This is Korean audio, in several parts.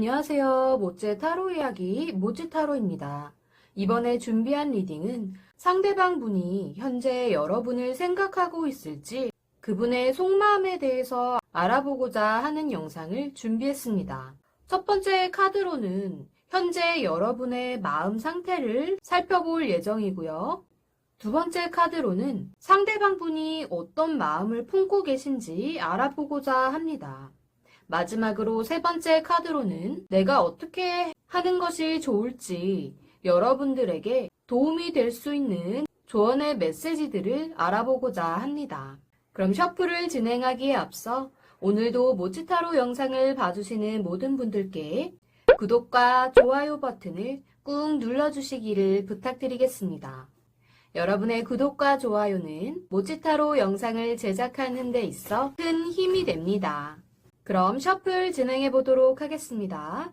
안녕하세요. 모찌 타로 이야기 모찌 타로입니다. 이번에 준비한 리딩은 상대방 분이 현재 여러분을 생각하고 있을지 그분의 속마음에 대해서 알아보고자 하는 영상을 준비했습니다. 첫 번째 카드로는 현재 여러분의 마음 상태를 살펴볼 예정이고요. 두 번째 카드로는 상대방 분이 어떤 마음을 품고 계신지 알아보고자 합니다. 마지막으로 세 번째 카드로는 내가 어떻게 하는 것이 좋을지 여러분들에게 도움이 될 수 있는 조언의 메시지들을 알아보고자 합니다. 그럼 셔플을 진행하기에 앞서 오늘도 모찌타로 영상을 봐주시는 모든 분들께 구독과 좋아요 버튼을 꾹 눌러주시기를 부탁드리겠습니다. 여러분의 구독과 좋아요는 모찌타로 영상을 제작하는 데 있어 큰 힘이 됩니다. 그럼 셔플 진행해 보도록 하겠습니다.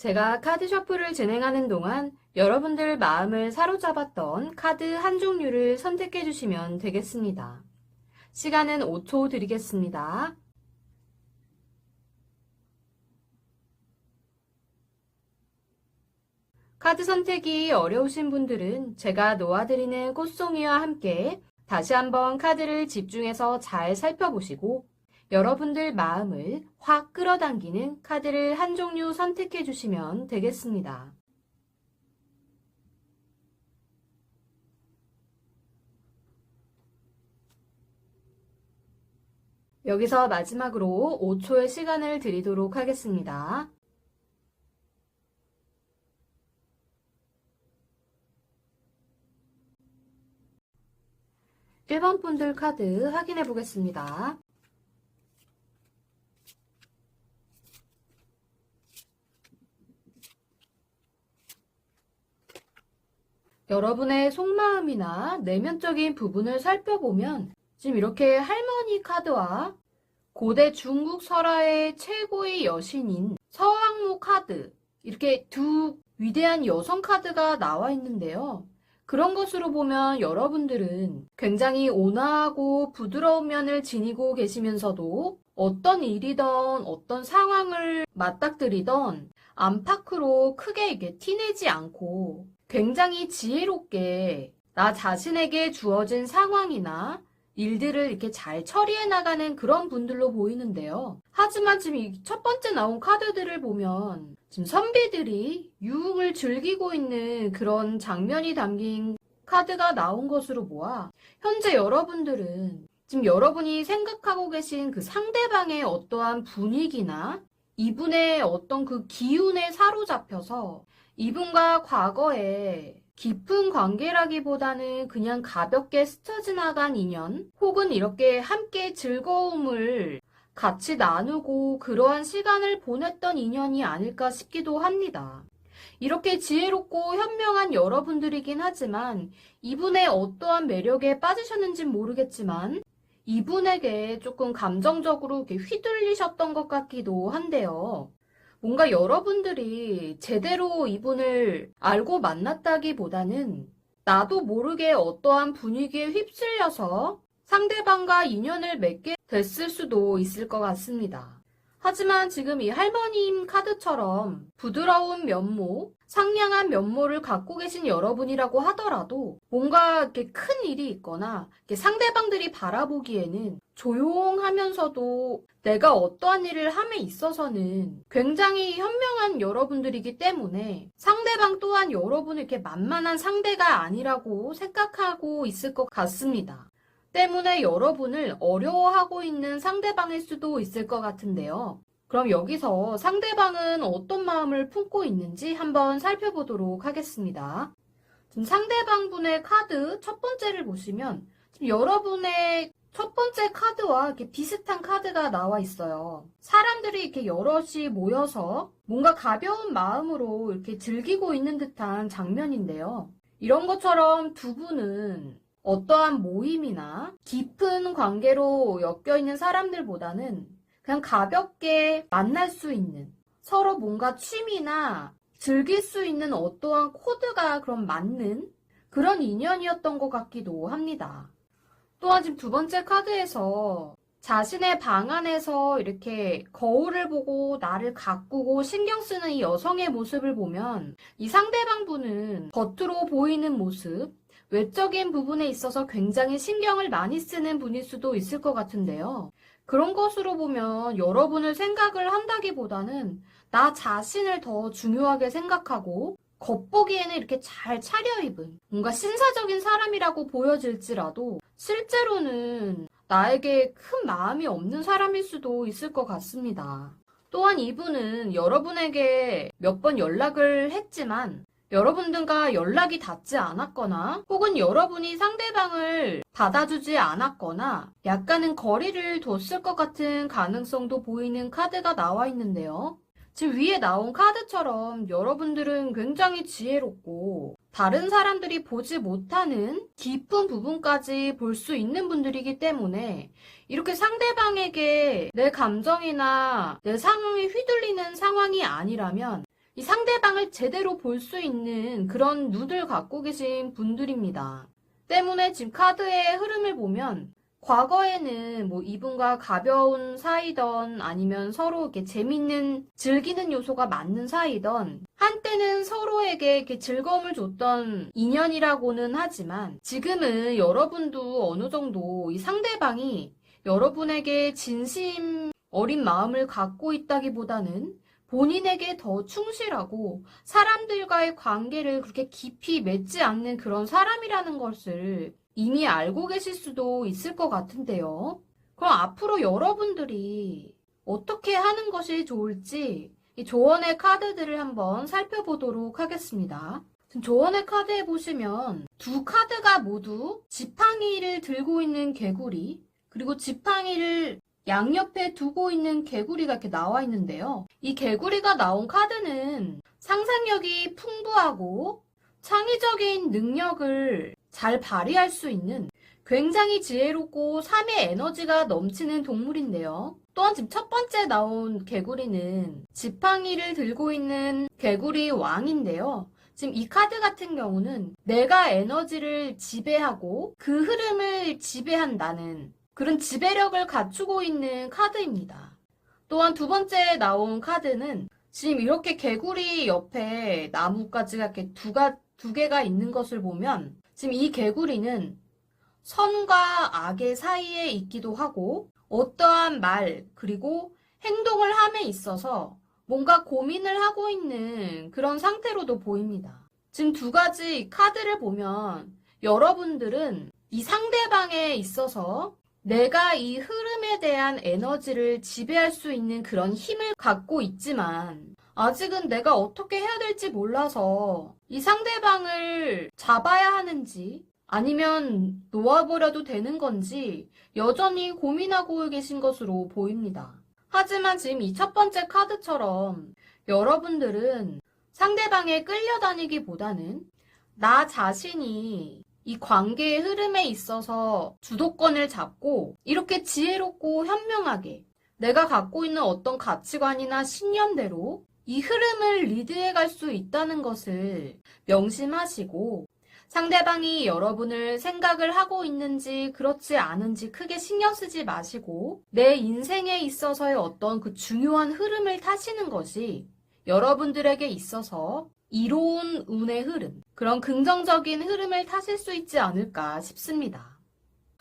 제가 카드 셔플을 진행하는 동안 여러분들 마음을 사로잡았던 카드 한 종류를 선택해 주시면 되겠습니다. 시간은 5초 드리겠습니다. 카드 선택이 어려우신 분들은 제가 놓아드리는 꽃송이와 함께 다시 한번 카드를 집중해서 잘 살펴보시고 여러분들 마음을 확 끌어당기는 카드를 한 종류 선택해 주시면 되겠습니다. 여기서 마지막으로 5초의 시간을 드리도록 하겠습니다. 1번 분들 카드 확인해 보겠습니다. 여러분의 속마음이나 내면적인 부분을 살펴보면 지금 이렇게 할머니 카드와 고대 중국 설화의 최고의 여신인 서왕무 카드, 이렇게 두 위대한 여성 카드가 나와 있는데요. 그런 것으로 보면 여러분들은 굉장히 온화하고 부드러운 면을 지니고 계시면서도 어떤 일이든 어떤 상황을 맞닥뜨리던 안팎으로 크게 이게 티내지 않고 굉장히 지혜롭게 나 자신에게 주어진 상황이나 일들을 이렇게 잘 처리해 나가는 그런 분들로 보이는데요. 하지만 지금 이 첫 번째 나온 카드들을 보면 지금 선비들이 유흥을 즐기고 있는 그런 장면이 담긴 카드가 나온 것으로 보아 현재 여러분들은 지금 여러분이 생각하고 계신 그 상대방의 어떠한 분위기나 이분의 어떤 그 기운에 사로잡혀서 이분과 과거에 깊은 관계라기보다는 그냥 가볍게 스쳐 지나간 인연 혹은 이렇게 함께 즐거움을 같이 나누고 그러한 시간을 보냈던 인연이 아닐까 싶기도 합니다. 이렇게 지혜롭고 현명한 여러분들이긴 하지만 이분의 어떠한 매력에 빠지셨는진 모르겠지만 이분에게 조금 감정적으로 이렇게 휘둘리셨던 것 같기도 한데요. 뭔가 여러분들이 제대로 이분을 알고 만났다기보다는 나도 모르게 어떠한 분위기에 휩쓸려서 상대방과 인연을 맺게 됐을 수도 있을 것 같습니다. 하지만 지금 이 할머님 카드처럼 부드러운 면모, 상냥한 면모를 갖고 계신 여러분이라고 하더라도 뭔가 이렇게 큰 일이 있거나 이렇게 상대방들이 바라보기에는 조용하면서도 내가 어떠한 일을 함에 있어서는 굉장히 현명한 여러분들이기 때문에 상대방 또한 여러분을 이렇게 만만한 상대가 아니라고 생각하고 있을 것 같습니다. 때문에 여러분을 어려워하고 있는 상대방일 수도 있을 것 같은데요. 그럼 여기서 상대방은 어떤 마음을 품고 있는지 한번 살펴보도록 하겠습니다. 지금 상대방분의 카드 첫 번째를 보시면 지금 여러분의 첫 번째 카드와 이렇게 비슷한 카드가 나와 있어요. 사람들이 이렇게 여럿이 모여서 뭔가 가벼운 마음으로 이렇게 즐기고 있는 듯한 장면인데요. 이런 것처럼 두 분은 어떠한 모임이나 깊은 관계로 엮여있는 사람들보다는 그냥 가볍게 만날 수 있는, 서로 뭔가 취미나 즐길 수 있는 어떠한 코드가 그럼 맞는 그런 인연이었던 것 같기도 합니다. 또한 지금 두 번째 카드에서 자신의 방 안에서 이렇게 거울을 보고 나를 가꾸고 신경 쓰는 이 여성의 모습을 보면 이 상대방 분은 겉으로 보이는 모습, 외적인 부분에 있어서 굉장히 신경을 많이 쓰는 분일 수도 있을 것 같은데요. 그런 것으로 보면 여러분을 생각을 한다기보다는 나 자신을 더 중요하게 생각하고 겉보기에는 이렇게 잘 차려입은 뭔가 신사적인 사람이라고 보여질지라도 실제로는 나에게 큰 마음이 없는 사람일 수도 있을 것 같습니다. 또한 이분은 여러분에게 몇 번 연락을 했지만 여러분들과 연락이 닿지 않았거나 혹은 여러분이 상대방을 받아주지 않았거나 약간은 거리를 뒀을 것 같은 가능성도 보이는 카드가 나와 있는데요. 지금 위에 나온 카드처럼 여러분들은 굉장히 지혜롭고 다른 사람들이 보지 못하는 깊은 부분까지 볼 수 있는 분들이기 때문에 이렇게 상대방에게 내 감정이나 내 상황이 휘둘리는 상황이 아니라면 이 상대방을 제대로 볼 수 있는 그런 눈을 갖고 계신 분들입니다. 때문에 지금 카드의 흐름을 보면 과거에는 뭐 이분과 가벼운 사이던 아니면 서로 이렇게 재밌는 즐기는 요소가 맞는 사이던 한때는 서로에게 이렇게 즐거움을 줬던 인연이라고는 하지만 지금은 여러분도 어느 정도 이 상대방이 여러분에게 진심 어린 마음을 갖고 있다기보다는 본인에게 더 충실하고 사람들과의 관계를 그렇게 깊이 맺지 않는 그런 사람이라는 것을 이미 알고 계실 수도 있을 것 같은데요. 그럼 앞으로 여러분들이 어떻게 하는 것이 좋을지 이 조언의 카드들을 한번 살펴보도록 하겠습니다. 지금 조언의 카드에 보시면 두 카드가 모두 지팡이를 들고 있는 개구리 그리고 지팡이를 양옆에 두고 있는 개구리가 이렇게 나와 있는데요. 이 개구리가 나온 카드는 상상력이 풍부하고 창의적인 능력을 잘 발휘할 수 있는 굉장히 지혜롭고 삶의 에너지가 넘치는 동물인데요. 또한 지금 첫 번째 나온 개구리는 지팡이를 들고 있는 개구리 왕인데요. 지금 이 카드 같은 경우는 내가 에너지를 지배하고 그 흐름을 지배한다는 그런 지배력을 갖추고 있는 카드입니다. 또한 두 번째 나온 카드는 지금 이렇게 개구리 옆에 나뭇가지가 이렇게 두 개가 있는 것을 보면 지금 이 개구리는 선과 악의 사이에 있기도 하고 어떠한 말 그리고 행동을 함에 있어서 뭔가 고민을 하고 있는 그런 상태로도 보입니다. 지금 두 가지 카드를 보면 여러분들은 이 상대방에 있어서 내가 이 흐름에 대한 에너지를 지배할 수 있는 그런 힘을 갖고 있지만 아직은 내가 어떻게 해야 될지 몰라서 이 상대방을 잡아야 하는지 아니면 놓아버려도 되는 건지 여전히 고민하고 계신 것으로 보입니다. 하지만 지금 이 첫 번째 카드처럼 여러분들은 상대방에 끌려다니기보다는 나 자신이 이 관계의 흐름에 있어서 주도권을 잡고 이렇게 지혜롭고 현명하게 내가 갖고 있는 어떤 가치관이나 신념대로 이 흐름을 리드해 갈 수 있다는 것을 명심하시고 상대방이 여러분을 생각을 하고 있는지 그렇지 않은지 크게 신경 쓰지 마시고 내 인생에 있어서의 어떤 그 중요한 흐름을 타시는 것이 여러분들에게 있어서 이로운 운의 흐름, 그런 긍정적인 흐름을 타실 수 있지 않을까 싶습니다.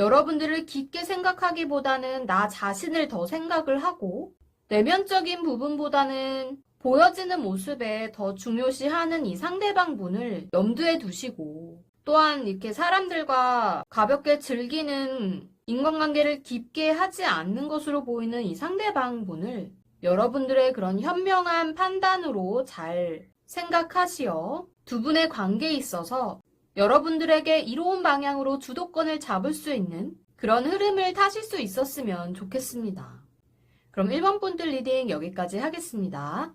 여러분들을 깊게 생각하기보다는 나 자신을 더 생각을 하고 내면적인 부분보다는 보여지는 모습에 더 중요시하는 이 상대방 분을 염두에 두시고 또한 이렇게 사람들과 가볍게 즐기는 인간관계를 깊게 하지 않는 것으로 보이는 이 상대방 분을 여러분들의 그런 현명한 판단으로 잘 생각하시어 두 분의 관계에 있어서 여러분들에게 이로운 방향으로 주도권을 잡을 수 있는 그런 흐름을 타실 수 있었으면 좋겠습니다. 그럼 1번 분들 리딩 여기까지 하겠습니다.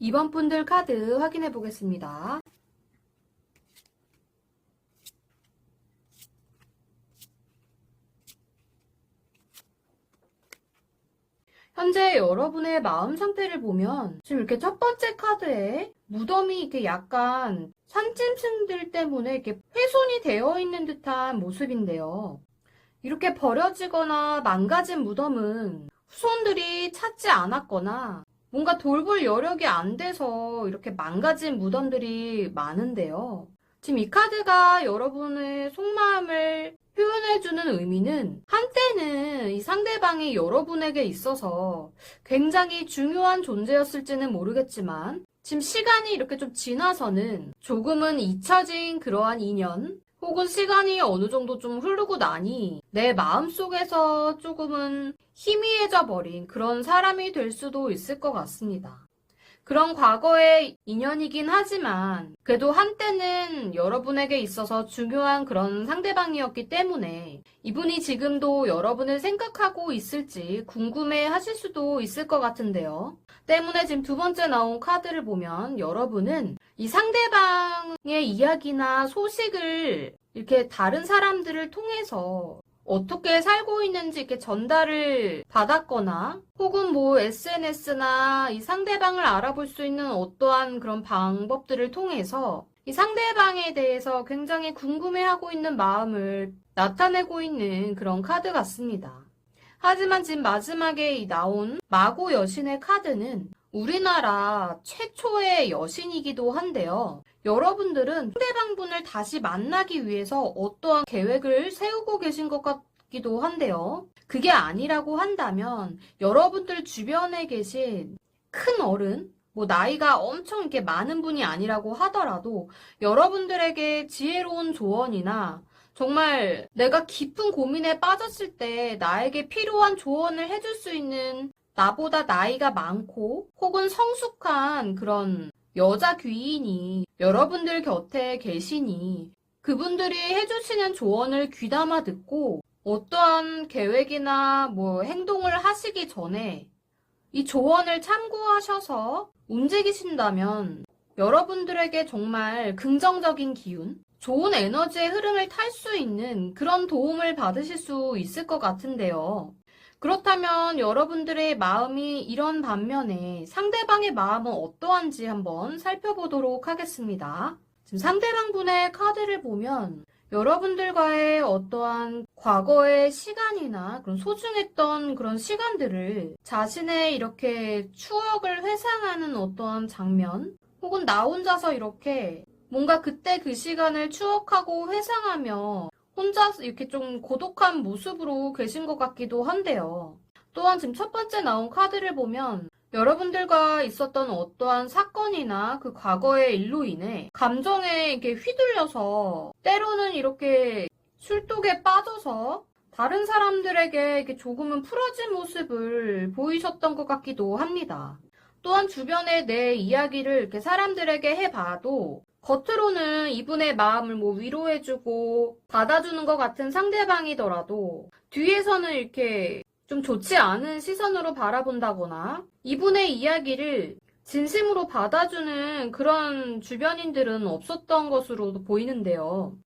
2번 분들 카드 확인해 보겠습니다. 현재 여러분의 마음 상태를 보면 지금 이렇게 첫 번째 카드에 무덤이 이렇게 약간 산짐승들 때문에 이렇게 훼손이 되어 있는 듯한 모습인데요. 이렇게 버려지거나 망가진 무덤은 후손들이 찾지 않았거나 뭔가 돌볼 여력이 안 돼서 이렇게 망가진 무덤들이 많은데요. 지금 이 카드가 여러분의 속마음을 표현해주는 의미는 한때는 이 상대방이 여러분에게 있어서 굉장히 중요한 존재였을지는 모르겠지만 지금 시간이 이렇게 좀 지나서는 조금은 잊혀진 그러한 인연 혹은 시간이 어느 정도 좀 흐르고 나니 내 마음속에서 조금은 희미해져 버린 그런 사람이 될 수도 있을 것 같습니다. 그런 과거의 인연이긴 하지만 그래도 한때는 여러분에게 있어서 중요한 그런 상대방이었기 때문에 이분이 지금도 여러분을 생각하고 있을지 궁금해 하실 수도 있을 것 같은데요. 때문에 지금 두 번째 나온 카드를 보면 여러분은 이 상대방의 이야기나 소식을 이렇게 다른 사람들을 통해서 어떻게 살고 있는지 이렇게 전달을 받았거나 혹은 뭐 SNS나 이 상대방을 알아볼 수 있는 어떠한 그런 방법들을 통해서 이 상대방에 대해서 굉장히 궁금해하고 있는 마음을 나타내고 있는 그런 카드 같습니다. 하지만 지금 마지막에 나온 마고 여신의 카드는 우리나라 최초의 여신이기도 한데요. 여러분들은 상대방분을 다시 만나기 위해서 어떠한 계획을 세우고 계신 것 같기도 한데요. 그게 아니라고 한다면 여러분들 주변에 계신 큰 어른, 뭐 나이가 엄청 이렇게 많은 분이 아니라고 하더라도 여러분들에게 지혜로운 조언이나 정말 내가 깊은 고민에 빠졌을 때 나에게 필요한 조언을 해줄 수 있는 나보다 나이가 많고 혹은 성숙한 그런 여자 귀인이 여러분들 곁에 계시니 그분들이 해주시는 조언을 귀담아 듣고 어떠한 계획이나 뭐 행동을 하시기 전에 이 조언을 참고하셔서 움직이신다면 여러분들에게 정말 긍정적인 기운, 좋은 에너지의 흐름을 탈 수 있는 그런 도움을 받으실 수 있을 것 같은데요. 그렇다면 여러분들의 마음이 이런 반면에 상대방의 마음은 어떠한지 한번 살펴보도록 하겠습니다. 지금 상대방분의 카드를 보면 여러분들과의 어떠한 과거의 시간이나 그런 소중했던 그런 시간들을 자신의 이렇게 추억을 회상하는 어떠한 장면 혹은 나 혼자서 이렇게 뭔가 그때 그 시간을 추억하고 회상하며 혼자 이렇게 좀 고독한 모습으로 계신 것 같기도 한데요. 또한 지금 첫 번째 나온 카드를 보면 여러분들과 있었던 어떠한 사건이나 그 과거의 일로 인해 감정에 이렇게 휘둘려서 때로는 이렇게 술독에 빠져서 다른 사람들에게 이렇게 조금은 풀어진 모습을 보이셨던 것 같기도 합니다. 또한 주변에 내 이야기를 이렇게 사람들에게 해봐도 겉으로는 이분의 마음을 뭐 위로해주고 받아주는 것 같은 상대방이더라도 뒤에서는 이렇게 좀 좋지 않은 시선으로 바라본다거나 이분의 이야기를 진심으로 받아주는 그런 주변인들은 없었던 것으로 보이는데요.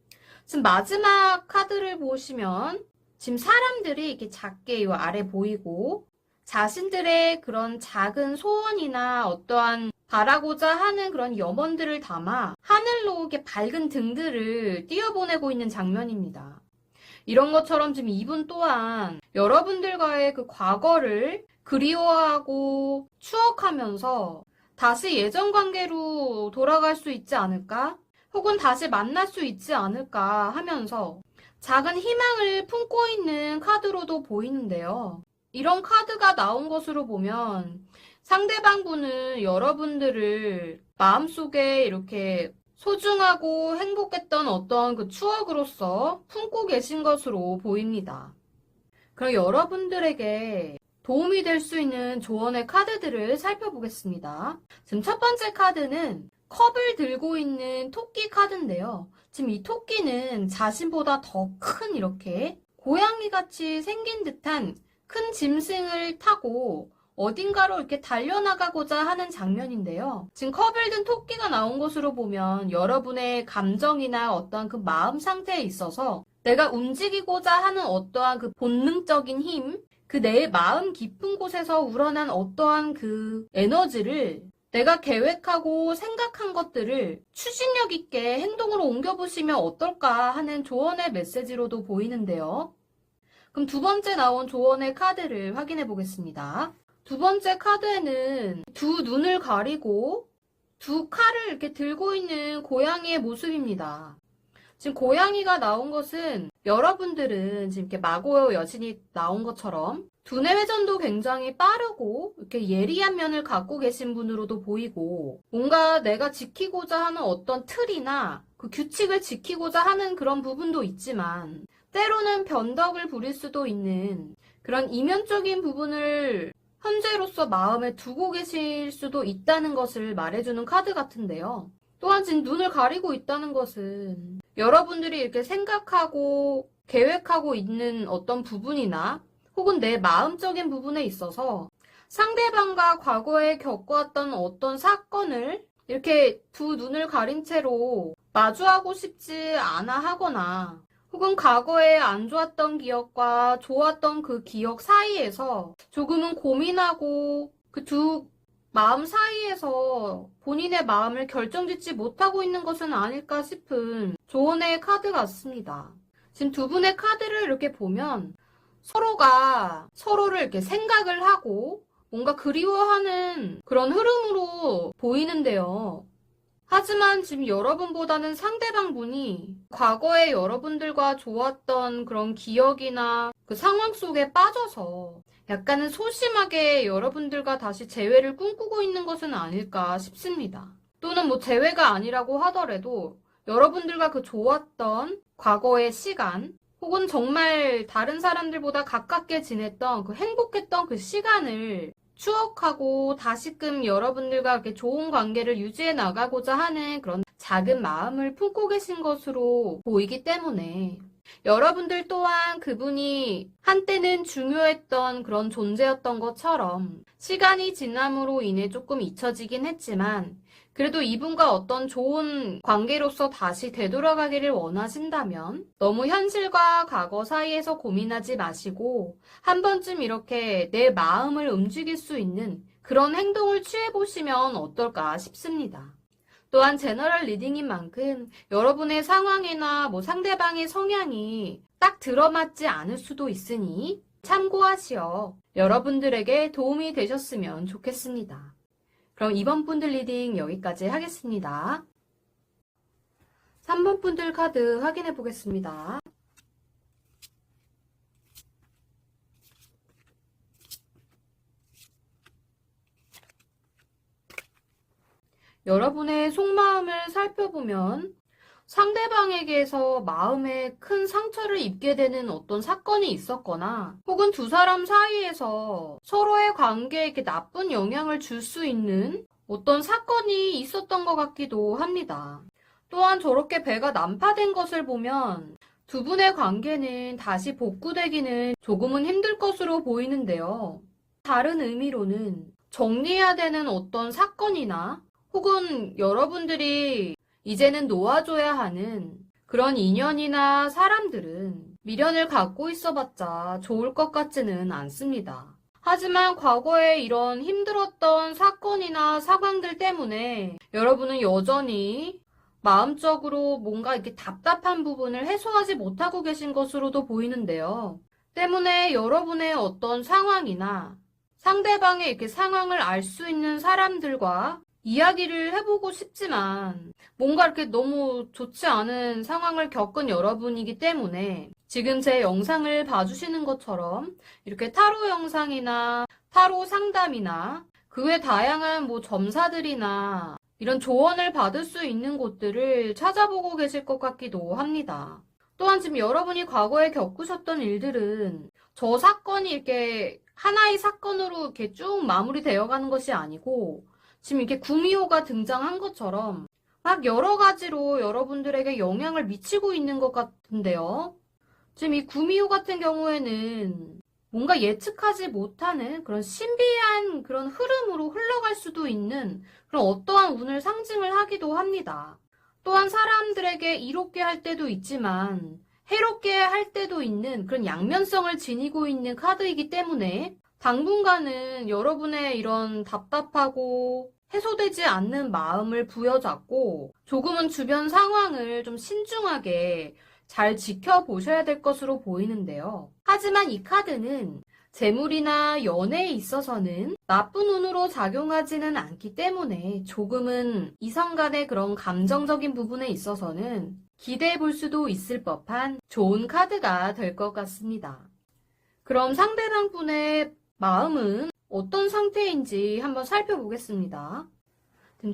지금 마지막 카드를 보시면 지금 사람들이 이렇게 작게 요 아래 보이고 자신들의 그런 작은 소원이나 어떠한 바라고자 하는 그런 염원들을 담아 하늘로 이렇게 밝은 등들을 띄어보내고 있는 장면입니다. 이런 것처럼 지금 이분 또한 여러분들과의 그 과거를 그리워하고 추억하면서 다시 예전 관계로 돌아갈 수 있지 않을까? 혹은 다시 만날 수 있지 않을까 하면서 작은 희망을 품고 있는 카드로도 보이는데요. 이런 카드가 나온 것으로 보면 상대방 분은 여러분들을 마음속에 이렇게 소중하고 행복했던 어떤 그 추억으로서 품고 계신 것으로 보입니다. 그럼 여러분들에게 도움이 될 수 있는 조언의 카드들을 살펴보겠습니다. 지금 첫 번째 카드는 컵을 들고 있는 토끼 카드인데요. 지금 이 토끼는 자신보다 더 큰 이렇게 고양이같이 생긴 듯한 큰 짐승을 타고 어딘가로 이렇게 달려나가고자 하는 장면인데요. 지금 컵을 든 토끼가 나온 것으로 보면 여러분의 감정이나 어떠한 그 마음 상태에 있어서 내가 움직이고자 하는 어떠한 그 본능적인 힘, 그 내 마음 깊은 곳에서 우러난 어떠한 그 에너지를 내가 계획하고 생각한 것들을 추진력 있게 행동으로 옮겨보시면 어떨까 하는 조언의 메시지로도 보이는데요. 그럼 두 번째 나온 조언의 카드를 확인해 보겠습니다. 두 번째 카드에는 두 눈을 가리고 두 칼을 이렇게 들고 있는 고양이의 모습입니다. 지금 고양이가 나온 것은 여러분들은 지금 이렇게 마고 여신이 나온 것처럼 두뇌 회전도 굉장히 빠르고 이렇게 예리한 면을 갖고 계신 분으로도 보이고 뭔가 내가 지키고자 하는 어떤 틀이나 그 규칙을 지키고자 하는 그런 부분도 있지만 때로는 변덕을 부릴 수도 있는 그런 이면적인 부분을 현재로서 마음에 두고 계실 수도 있다는 것을 말해주는 카드 같은데요. 또한 지금 눈을 가리고 있다는 것은 여러분들이 이렇게 생각하고 계획하고 있는 어떤 부분이나 혹은 내 마음적인 부분에 있어서 상대방과 과거에 겪어왔던 어떤 사건을 이렇게 두 눈을 가린 채로 마주하고 싶지 않아 하거나 혹은 과거에 안 좋았던 기억과 좋았던 그 기억 사이에서 조금은 고민하고 그 두 마음 사이에서 본인의 마음을 결정짓지 못하고 있는 것은 아닐까 싶은 조언의 카드 같습니다. 지금 두 분의 카드를 이렇게 보면 서로가 서로를 이렇게 생각을 하고 뭔가 그리워하는 그런 흐름으로 보이는데요. 하지만 지금 여러분보다는 상대방 분이 과거에 여러분들과 좋았던 그런 기억이나 그 상황 속에 빠져서 약간은 소심하게 여러분들과 다시 재회를 꿈꾸고 있는 것은 아닐까 싶습니다. 또는 뭐 재회가 아니라고 하더라도 여러분들과 그 좋았던 과거의 시간 혹은 정말 다른 사람들보다 가깝게 지냈던 그 행복했던 그 시간을 추억하고 다시금 여러분들과 이렇게 좋은 관계를 유지해 나가고자 하는 그런 작은 마음을 품고 계신 것으로 보이기 때문에 여러분들 또한 그분이 한때는 중요했던 그런 존재였던 것처럼 시간이 지남으로 인해 조금 잊혀지긴 했지만 그래도 이분과 어떤 좋은 관계로서 다시 되돌아가기를 원하신다면 너무 현실과 과거 사이에서 고민하지 마시고 한 번쯤 이렇게 내 마음을 움직일 수 있는 그런 행동을 취해보시면 어떨까 싶습니다. 또한 제너럴 리딩인 만큼 여러분의 상황이나 상대방의 성향이 딱 들어맞지 않을 수도 있으니 참고하시어 여러분들에게 도움이 되셨으면 좋겠습니다. 그럼 이번 분들 리딩 여기까지 하겠습니다. 3번 분들 카드 확인해 보겠습니다. 여러분의 속마음을 살펴보면 상대방에게서 마음에 큰 상처를 입게 되는 어떤 사건이 있었거나 혹은 두 사람 사이에서 서로의 관계에 이렇게 나쁜 영향을 줄 수 있는 어떤 사건이 있었던 것 같기도 합니다. 또한 저렇게 배가 난파된 것을 보면 두 분의 관계는 다시 복구되기는 조금은 힘들 것으로 보이는데요. 다른 의미로는 정리해야 되는 어떤 사건이나 혹은 여러분들이 이제는 놓아줘야 하는 그런 인연이나 사람들은 미련을 갖고 있어봤자 좋을 것 같지는 않습니다. 하지만 과거에 이런 힘들었던 사건이나 상황들 때문에 여러분은 여전히 마음적으로 뭔가 이렇게 답답한 부분을 해소하지 못하고 계신 것으로도 보이는데요. 때문에 여러분의 어떤 상황이나 상대방의 이렇게 상황을 알 수 있는 사람들과 이야기를 해보고 싶지만 뭔가 이렇게 너무 좋지 않은 상황을 겪은 여러분이기 때문에 지금 제 영상을 봐주시는 것처럼 이렇게 타로 영상이나 타로 상담이나 그 외 다양한 점사들이나 이런 조언을 받을 수 있는 곳들을 찾아보고 계실 것 같기도 합니다. 또한 지금 여러분이 과거에 겪으셨던 일들은 저 사건이 이렇게 하나의 사건으로 이렇게 쭉 마무리되어 가는 것이 아니고 지금 이렇게 구미호가 등장한 것처럼 막 여러 가지로 여러분들에게 영향을 미치고 있는 것 같은데요. 지금 이 구미호 같은 경우에는 뭔가 예측하지 못하는 그런 신비한 그런 흐름으로 흘러갈 수도 있는 그런 어떠한 운을 상징을 하기도 합니다. 또한 사람들에게 이롭게 할 때도 있지만 해롭게 할 때도 있는 그런 양면성을 지니고 있는 카드이기 때문에 당분간은 여러분의 이런 답답하고 해소되지 않는 마음을 부여잡고 조금은 주변 상황을 좀 신중하게 잘 지켜보셔야 될 것으로 보이는데요. 하지만 이 카드는 재물이나 연애에 있어서는 나쁜 운으로 작용하지는 않기 때문에 조금은 이성 간의 그런 감정적인 부분에 있어서는 기대해 볼 수도 있을 법한 좋은 카드가 될 것 같습니다. 그럼 상대방 분의 마음은 어떤 상태인지 한번 살펴보겠습니다.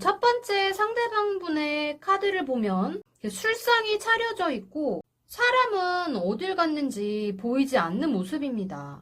첫 번째 상대방 분의 카드를 보면 술상이 차려져 있고 사람은 어딜 갔는지 보이지 않는 모습입니다.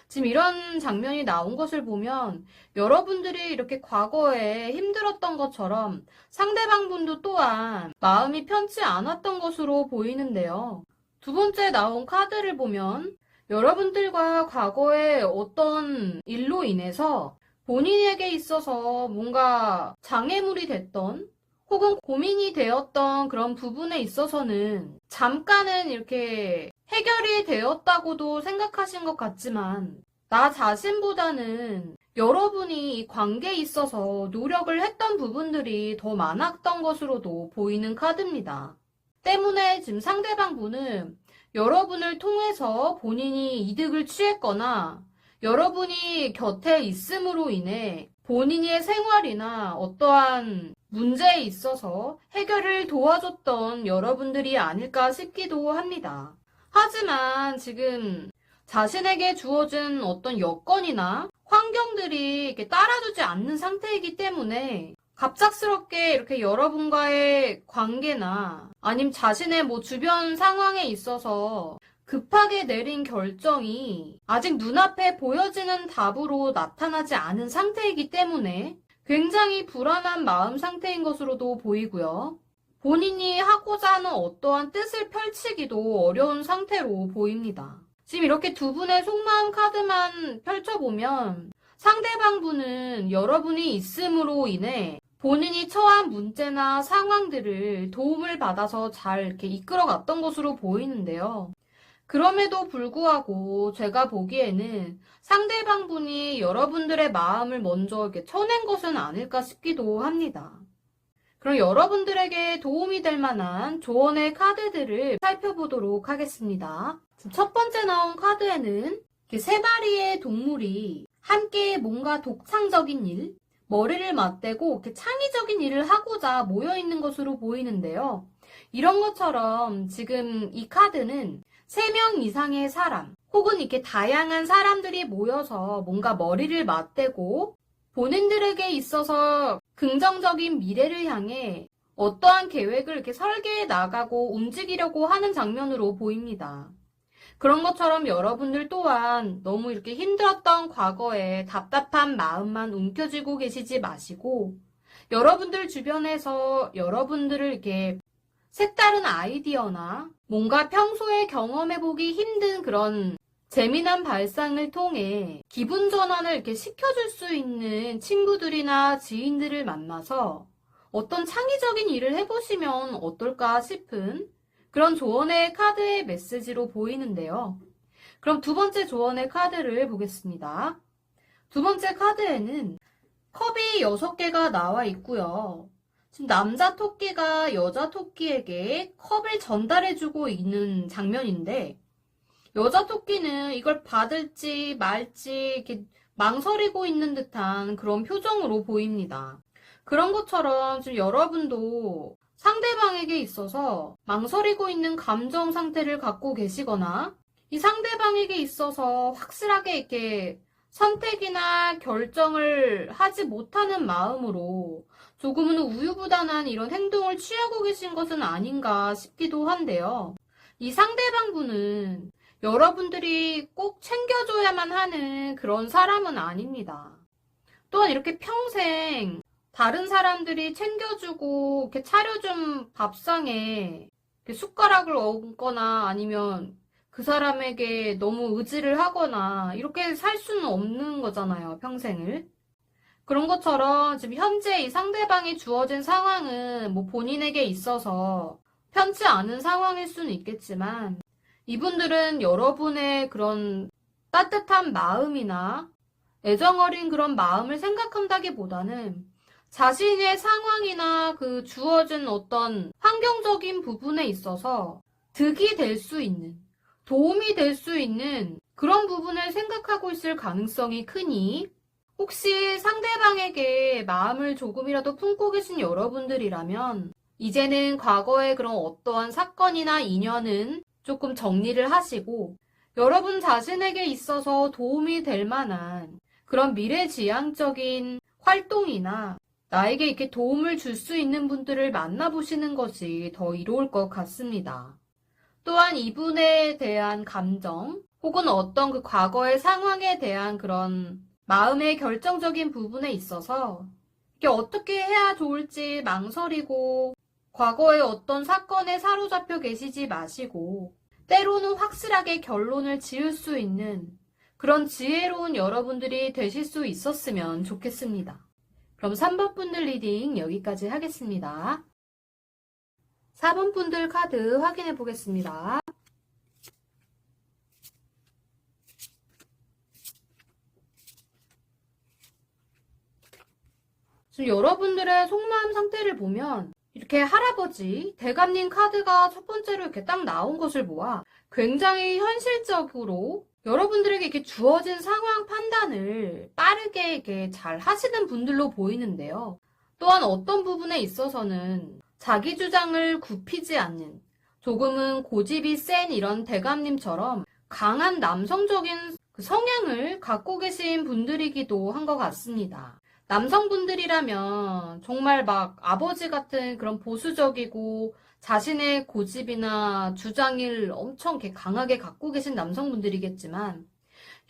지금 이런 장면이 나온 것을 보면 여러분들이 이렇게 과거에 힘들었던 것처럼 상대방 분도 또한 마음이 편치 않았던 것으로 보이는데요. 두 번째 나온 카드를 보면 여러분들과 과거에 어떤 일로 인해서 본인에게 있어서 뭔가 장애물이 됐던 혹은 고민이 되었던 그런 부분에 있어서는 잠깐은 이렇게 해결이 되었다고도 생각하신 것 같지만 나 자신보다는 여러분이 이 관계에 있어서 노력을 했던 부분들이 더 많았던 것으로도 보이는 카드입니다. 때문에 지금 상대방 분은 여러분을 통해서 본인이 이득을 취했거나 여러분이 곁에 있음으로 인해 본인의 생활이나 어떠한 문제에 있어서 해결을 도와줬던 여러분들이 아닐까 싶기도 합니다. 하지만 지금 자신에게 주어진 어떤 여건이나 환경들이 이렇게 따라주지 않는 상태이기 때문에 갑작스럽게 이렇게 여러분과의 관계나 아니면 자신의 주변 상황에 있어서 급하게 내린 결정이 아직 눈앞에 보여지는 답으로 나타나지 않은 상태이기 때문에 굉장히 불안한 마음 상태인 것으로도 보이고요. 본인이 하고자 하는 어떠한 뜻을 펼치기도 어려운 상태로 보입니다. 지금 이렇게 두 분의 속마음 카드만 펼쳐보면 상대방 분은 여러분이 있음으로 인해 본인이 처한 문제나 상황들을 도움을 받아서 잘 이렇게 이끌어갔던 것으로 보이는데요. 그럼에도 불구하고 제가 보기에는 상대방 분이 여러분들의 마음을 먼저 이렇게 쳐낸 것은 아닐까 싶기도 합니다. 그럼 여러분들에게 도움이 될 만한 조언의 카드들을 살펴보도록 하겠습니다. 첫 번째 나온 카드에는 이렇게 세 마리의 동물이 함께 뭔가 독창적인 일, 머리를 맞대고 이렇게 창의적인 일을 하고자 모여 있는 것으로 보이는데요. 이런 것처럼 지금 이 카드는 3명 이상의 사람, 혹은 이렇게 다양한 사람들이 모여서 뭔가 머리를 맞대고 본인들에게 있어서 긍정적인 미래를 향해 어떠한 계획을 이렇게 설계해 나가고 움직이려고 하는 장면으로 보입니다. 그런 것처럼 여러분들 또한 너무 이렇게 힘들었던 과거에 답답한 마음만 움켜쥐고 계시지 마시고 여러분들 주변에서 여러분들을 이렇게 색다른 아이디어나 뭔가 평소에 경험해보기 힘든 그런 재미난 발상을 통해 기분 전환을 이렇게 시켜줄 수 있는 친구들이나 지인들을 만나서 어떤 창의적인 일을 해보시면 어떨까 싶은 그런 조언의 카드의 메시지로 보이는데요. 그럼 두 번째 조언의 카드를 보겠습니다. 두 번째 카드에는 컵이 6개가 나와 있고요. 지금 남자 토끼가 여자 토끼에게 컵을 전달해주고 있는 장면인데, 여자 토끼는 이걸 받을지 말지 이렇게 망설이고 있는 듯한 그런 표정으로 보입니다. 그런 것처럼 지금 여러분도 상대방에게 있어서 망설이고 있는 감정 상태를 갖고 계시거나 이 상대방에게 있어서 확실하게 이렇게 선택이나 결정을 하지 못하는 마음으로 조금은 우유부단한 이런 행동을 취하고 계신 것은 아닌가 싶기도 한데요. 이 상대방분은 여러분들이 꼭 챙겨줘야만 하는 그런 사람은 아닙니다. 또한 이렇게 평생 다른 사람들이 챙겨주고 이렇게 차려준 밥상에 이렇게 숟가락을 얹거나 아니면 그 사람에게 너무 의지를 하거나 이렇게 살 수는 없는 거잖아요, 평생을. 그런 것처럼 지금 현재 이 상대방이 주어진 상황은 뭐 본인에게 있어서 편치 않은 상황일 수는 있겠지만 이분들은 여러분의 그런 따뜻한 마음이나 애정어린 그런 마음을 생각한다기보다는 자신의 상황이나 그 주어진 어떤 환경적인 부분에 있어서 득이 될 수 있는, 도움이 될 수 있는 그런 부분을 생각하고 있을 가능성이 크니 혹시 상대방에게 마음을 조금이라도 품고 계신 여러분들이라면 이제는 과거의 그런 어떠한 사건이나 인연은 조금 정리를 하시고 여러분 자신에게 있어서 도움이 될 만한 그런 미래지향적인 활동이나 나에게 이렇게 도움을 줄 수 있는 분들을 만나보시는 것이 더 이로울 것 같습니다. 또한 이분에 대한 감정 혹은 어떤 그 과거의 상황에 대한 그런 마음의 결정적인 부분에 있어서 이게 어떻게 해야 좋을지 망설이고 과거의 어떤 사건에 사로잡혀 계시지 마시고 때로는 확실하게 결론을 지을 수 있는 그런 지혜로운 여러분들이 되실 수 있었으면 좋겠습니다. 그럼 3번 분들 리딩 여기까지 하겠습니다. 4번 분들 카드 확인해 보겠습니다. 지금 여러분들의 속마음 상태를 보면 이렇게 할아버지, 대감님 카드가 첫 번째로 이렇게 딱 나온 것을 보아 굉장히 현실적으로 여러분들에게 이렇게 주어진 상황 판단을 빠르게 이렇게 잘 하시는 분들로 보이는데요. 또한 어떤 부분에 있어서는 자기 주장을 굽히지 않는 조금은 고집이 센 이런 대감님처럼 강한 남성적인 그 성향을 갖고 계신 분들이기도 한 것 같습니다. 남성분들이라면 정말 막 아버지 같은 그런 보수적이고 자신의 고집이나 주장을 엄청 이렇게 강하게 갖고 계신 남성분들이겠지만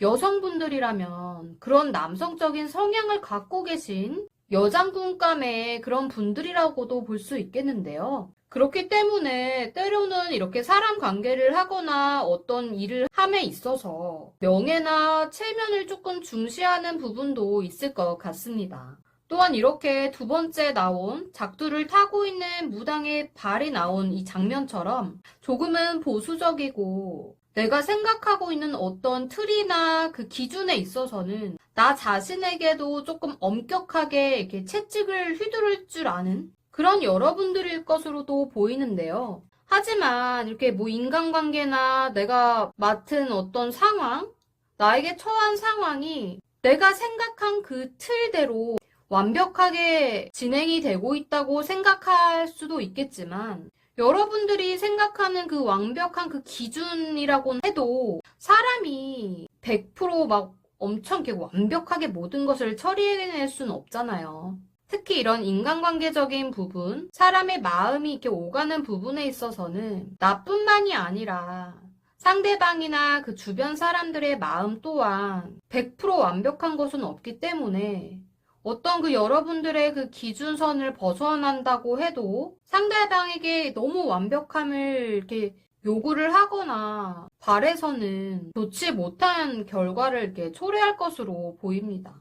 여성분들이라면 그런 남성적인 성향을 갖고 계신 여장군감의 그런 분들이라고도 볼 수 있겠는데요. 그렇기 때문에 때로는 이렇게 사람 관계를 하거나 어떤 일을 함에 있어서 명예나 체면을 조금 중시하는 부분도 있을 것 같습니다. 또한 이렇게 두 번째 나온 작두를 타고 있는 무당의 발이 나온 이 장면처럼 조금은 보수적이고 내가 생각하고 있는 어떤 틀이나 그 기준에 있어서는 나 자신에게도 조금 엄격하게 이렇게 채찍을 휘두를 줄 아는 그런 여러분들일 것으로도 보이는데요. 하지만 이렇게 뭐 인간관계나 내가 맡은 어떤 상황, 나에게 처한 상황이 내가 생각한 그 틀대로 완벽하게 진행이 되고 있다고 생각할 수도 있겠지만 여러분들이 생각하는 그 완벽한 그 기준이라고 해도 사람이 100% 엄청 이렇게 완벽하게 모든 것을 처리해낼 수는 없잖아요. 특히 이런 인간관계적인 부분, 사람의 마음이 이렇게 오가는 부분에 있어서는 나뿐만이 아니라 상대방이나 그 주변 사람들의 마음 또한 100% 완벽한 것은 없기 때문에 어떤 그 여러분들의 그 기준선을 벗어난다고 해도 상대방에게 너무 완벽함을 이렇게 요구를 하거나 바래서는 좋지 못한 결과를 이렇게 초래할 것으로 보입니다.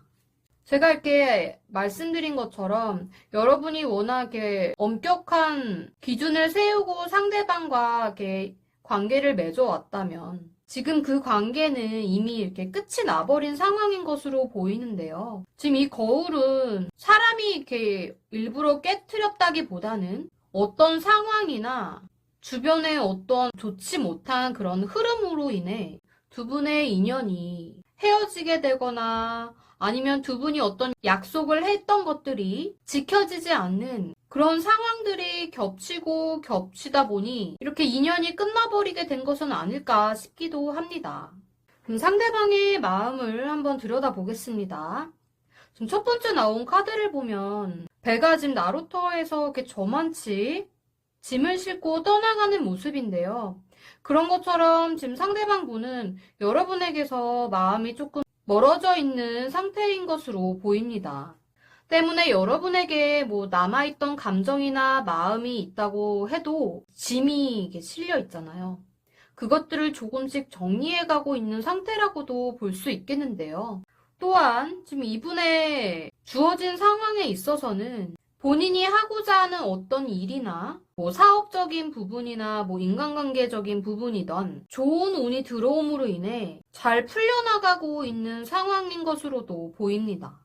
제가 이렇게 말씀드린 것처럼 여러분이 워낙에 엄격한 기준을 세우고 상대방과 이렇게 관계를 맺어왔다면 지금 그 관계는 이미 이렇게 끝이 나버린 상황인 것으로 보이는데요. 지금 이 거울은 사람이 이렇게 일부러 깨트렸다기보다는 어떤 상황이나 주변의 어떤 좋지 못한 그런 흐름으로 인해 두 분의 인연이 헤어지게 되거나 아니면 두 분이 어떤 약속을 했던 것들이 지켜지지 않는 그런 상황들이 겹치고 겹치다 보니 이렇게 인연이 끝나버리게 된 것은 아닐까 싶기도 합니다. 그럼 상대방의 마음을 한번 들여다보겠습니다. 지금 첫 번째 나온 카드를 보면 배가 지금 나루터에서 이렇게 저만치 짐을 싣고 떠나가는 모습인데요. 그런 것처럼 지금 상대방 분은 여러분에게서 마음이 조금 멀어져 있는 상태인 것으로 보입니다. 때문에 여러분에게 남아있던 감정이나 마음이 있다고 해도 짐이 이게 실려 있잖아요. 그것들을 조금씩 정리해가고 있는 상태라고도 볼 수 있겠는데요. 또한 지금 이분의 주어진 상황에 있어서는 본인이 하고자 하는 어떤 일이나 사업적인 부분이나 인간관계적인 부분이던 좋은 운이 들어옴으로 인해 잘 풀려나가고 있는 상황인 것으로도 보입니다.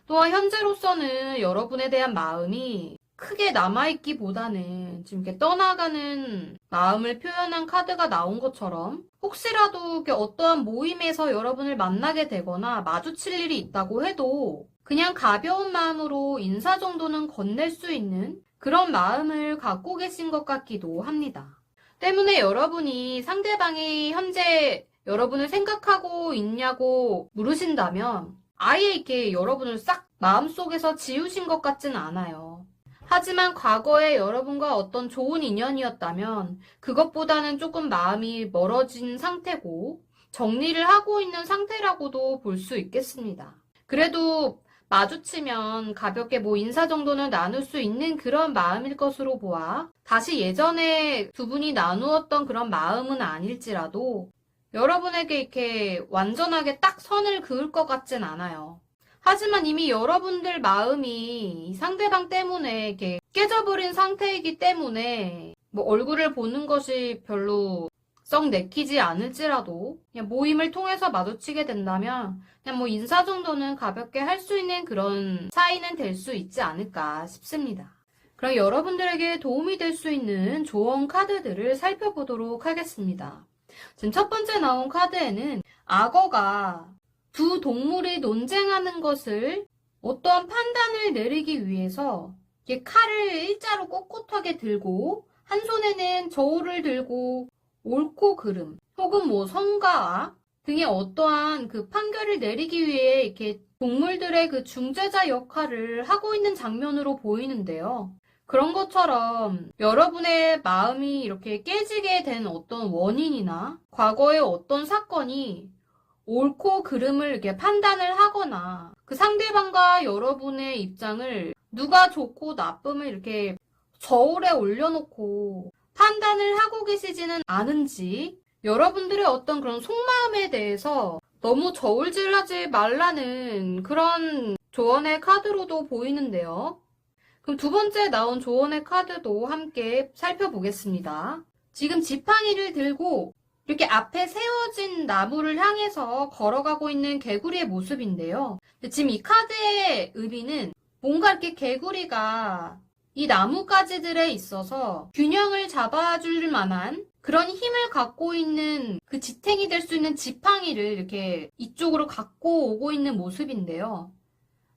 또한 현재로서는 여러분에 대한 마음이 크게 남아있기보다는 지금 이렇게 떠나가는 마음을 표현한 카드가 나온 것처럼 혹시라도 이렇게 어떠한 모임에서 여러분을 만나게 되거나 마주칠 일이 있다고 해도 그냥 가벼운 마음으로 인사 정도는 건넬 수 있는 그런 마음을 갖고 계신 것 같기도 합니다. 때문에 여러분이 상대방이 현재 여러분을 생각하고 있냐고 물으신다면 아예 이렇게 여러분을 싹 마음속에서 지우신 것 같진 않아요. 하지만 과거에 여러분과 어떤 좋은 인연이었다면 그것보다는 조금 마음이 멀어진 상태고 정리를 하고 있는 상태라고도 볼 수 있겠습니다. 그래도 마주치면 가볍게 인사 정도는 나눌 수 있는 그런 마음일 것으로 보아 다시 예전에 두 분이 나누었던 그런 마음은 아닐지라도 여러분에게 이렇게 완전하게 딱 선을 그을 것 같진 않아요. 하지만 이미 여러분들 마음이 이 상대방 때문에 이렇게 깨져버린 상태이기 때문에 얼굴을 보는 것이 별로 썩 내키지 않을지라도 그냥 모임을 통해서 마주치게 된다면 그냥 인사 정도는 가볍게 할 수 있는 그런 사이는 될 수 있지 않을까 싶습니다. 그럼 여러분들에게 도움이 될 수 있는 조언 카드들을 살펴보도록 하겠습니다. 지금 첫 번째 나온 카드에는 악어가 두 동물이 논쟁하는 것을 어떠한 판단을 내리기 위해서 이렇게 칼을 일자로 꼿꼿하게 들고 한 손에는 저울을 들고 옳고 그름 혹은 성과 등의 어떠한 그 판결을 내리기 위해 이렇게 동물들의 그 중재자 역할을 하고 있는 장면으로 보이는데요. 그런 것처럼 여러분의 마음이 이렇게 깨지게 된 어떤 원인이나 과거의 어떤 사건이 옳고 그름을 이렇게 판단을 하거나 그 상대방과 여러분의 입장을 누가 좋고 나쁨을 이렇게 저울에 올려놓고 판단을 하고 계시지는 않은지 여러분들의 어떤 그런 속마음에 대해서 너무 저울질하지 말라는 그런 조언의 카드로도 보이는데요. 그럼 두 번째 나온 조언의 카드도 함께 살펴보겠습니다. 지금 지팡이를 들고 이렇게 앞에 세워진 나무를 향해서 걸어가고 있는 개구리의 모습인데요. 지금 이 카드의 의미는 뭔가 이렇게 개구리가 이 나뭇가지들에 있어서 균형을 잡아줄 만한 그런 힘을 갖고 있는 그 지탱이 될 수 있는 지팡이를 이렇게 이쪽으로 갖고 오고 있는 모습인데요.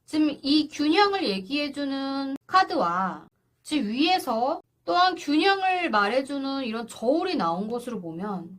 지금 이 균형을 얘기해주는 카드와 지금 위에서 또한 균형을 말해주는 이런 저울이 나온 것으로 보면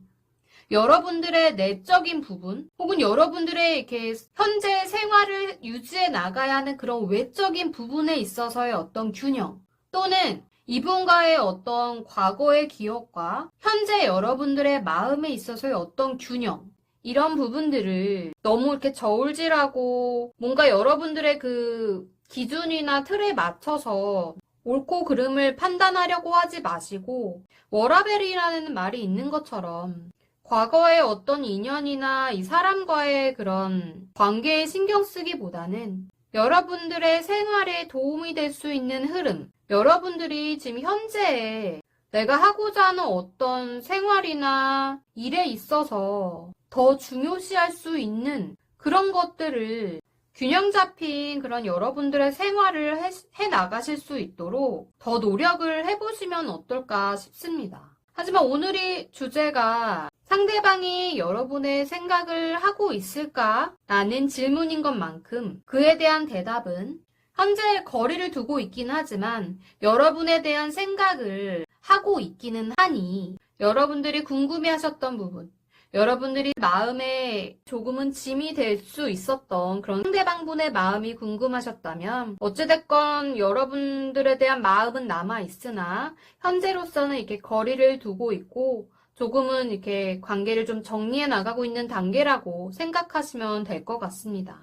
여러분들의 내적인 부분 혹은 여러분들의 이렇게 현재 생활을 유지해 나가야 하는 그런 외적인 부분에 있어서의 어떤 균형 또는 이분과의 어떤 과거의 기억과 현재 여러분들의 마음에 있어서의 어떤 균형 이런 부분들을 너무 이렇게 저울질하고 뭔가 여러분들의 그 기준이나 틀에 맞춰서 옳고 그름을 판단하려고 하지 마시고 워라벨이라는 말이 있는 것처럼 과거의 어떤 인연이나 이 사람과의 그런 관계에 신경 쓰기보다는 여러분들의 생활에 도움이 될 수 있는 흐름, 여러분들이 지금 현재에 내가 하고자 하는 어떤 생활이나 일에 있어서 더 중요시할 수 있는 그런 것들을 균형 잡힌 그런 여러분들의 생활을 해 나가실 수 있도록 더 노력을 해보시면 어떨까 싶습니다. 하지만 오늘의 주제가 상대방이 여러분의 생각을 하고 있을까? 라는 질문인 것만큼 그에 대한 대답은 현재 거리를 두고 있긴 하지만 여러분에 대한 생각을 하고 있기는 하니 여러분들이 궁금해하셨던 부분, 여러분들이 마음에 조금은 짐이 될 수 있었던 그런 상대방분의 마음이 궁금하셨다면 어찌됐건 여러분들에 대한 마음은 남아있으나 현재로서는 이렇게 거리를 두고 있고 조금은 이렇게 관계를 좀 정리해 나가고 있는 단계라고 생각하시면 될 것 같습니다.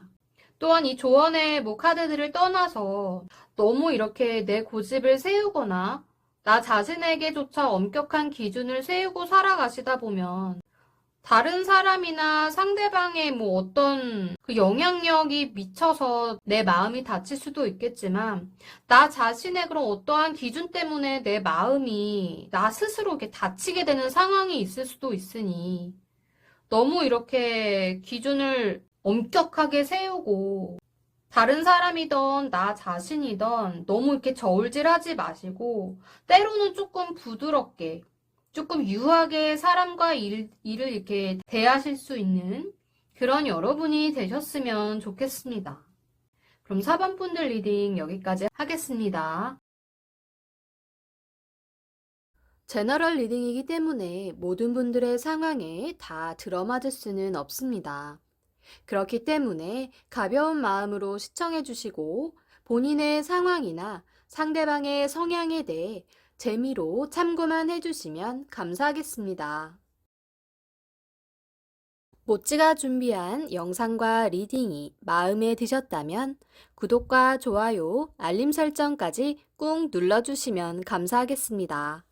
또한 이 조언의 카드들을 떠나서 너무 이렇게 내 고집을 세우거나 나 자신에게조차 엄격한 기준을 세우고 살아가시다 보면 다른 사람이나 상대방의 어떤 그 영향력이 미쳐서 내 마음이 다칠 수도 있겠지만 나 자신의 그런 어떠한 기준 때문에 내 마음이 나 스스로 이렇게 다치게 되는 상황이 있을 수도 있으니 너무 이렇게 기준을 엄격하게 세우고 다른 사람이든 나 자신이든 너무 이렇게 저울질하지 마시고 때로는 조금 부드럽게 조금 유하게 사람과 일을 이렇게 대하실 수 있는 그런 여러분이 되셨으면 좋겠습니다. 그럼 4번 분들 리딩 여기까지 하겠습니다. 제너럴 리딩이기 때문에 모든 분들의 상황에 다 들어맞을 수는 없습니다. 그렇기 때문에 가벼운 마음으로 시청해 주시고 본인의 상황이나 상대방의 성향에 대해 재미로 참고만 해주시면 감사하겠습니다. 모찌가 준비한 영상과 리딩이 마음에 드셨다면 구독과 좋아요, 알림 설정까지 꾹 눌러주시면 감사하겠습니다.